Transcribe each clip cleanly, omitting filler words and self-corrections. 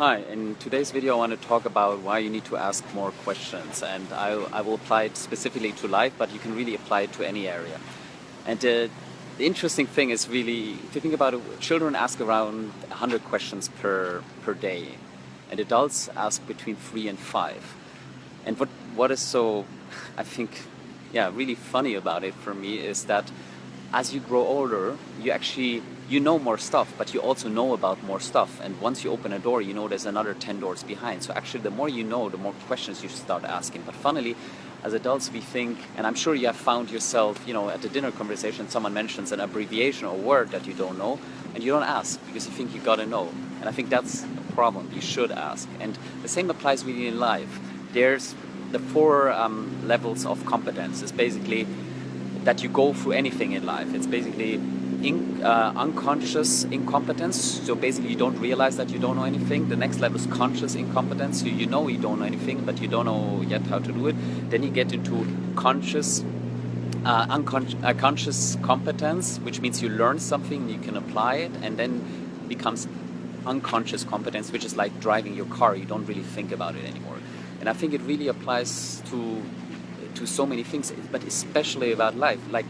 Hi, in today's video I want to talk about why you need to ask more questions, and I will apply it specifically to life, but you can really apply it to any area. And the interesting thing is really, if you think about it, children ask around 100 questions per day, and adults ask between 3 and 5. And what is so, I think, really funny about it for me is that as you grow older, you know more stuff, but you also know about more stuff. And once you open a door, you know there's another 10 doors behind. So actually, the more you know, the more questions you start asking. But funnily, as adults, we think, and I'm sure you have found yourself, at the dinner conversation, someone mentions an abbreviation or word that you don't know, and you don't ask because you think you gotta know. And I think that's a problem. You should ask. And the same applies really in life. There's the 4 levels of competence. It's basically that you go through anything in life. It's basically unconscious incompetence, so basically you don't realize that you don't know anything. The next level is conscious incompetence, so you know you don't know anything, but you don't know yet how to do it. Then you get into conscious competence, which means you learn something, you can apply it, and then becomes unconscious competence, which is like driving your car. You don't really think about it anymore. And I think it really applies to so many things, but especially about life. Like,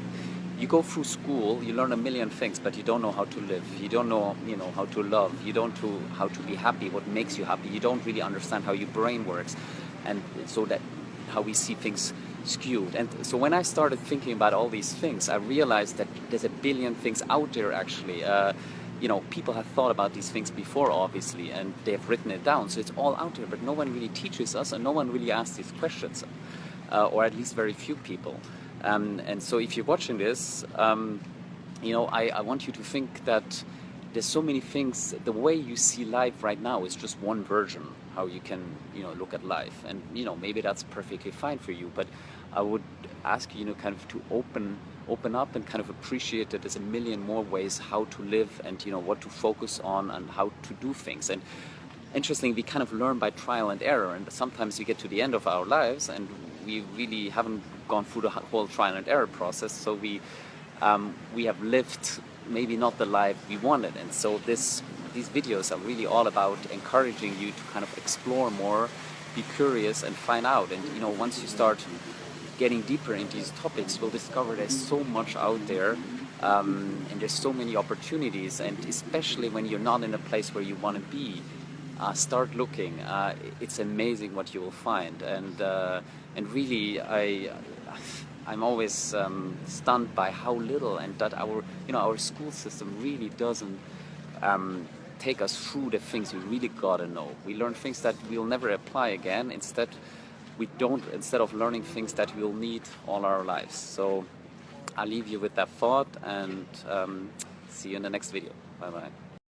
you go through school, you learn a million things, but you don't know how to live. You don't know, how to love. You don't know how to be happy, what makes you happy. You don't really understand how your brain works, and so that how we see things skewed. And so when I started thinking about all these things, I realized that there's a billion things out there actually. People have thought about these things before, obviously, and they have written it down. So it's all out there, but no one really teaches us, and no one really asks these questions. Or at least very few people. And so if you're watching this, I want you to think that there's so many things. The way you see life right now is just one version, how you can, look at life. And, maybe that's perfectly fine for you, but I would ask you, kind of to open up and kind of appreciate that there's a million more ways how to live and, what to focus on and how to do things. And interestingly, we kind of learn by trial and error, and sometimes we get to the end of our lives and we really haven't gone through the whole trial and error process, so we have lived maybe not the life we wanted. And so these videos are really all about encouraging you to kind of explore more, be curious, and find out. And once you start getting deeper into these topics, you'll discover there's so much out there, and there's so many opportunities. And especially when you're not in a place where you want to be, start looking. It's amazing what you will find, and really I'm always stunned by how little, and that our school system really doesn't take us through the things we really gotta know. We learn things that we'll never apply again. Instead of learning things that we'll need all our lives. So I'll leave you with that thought, and see you in the next video. Bye bye.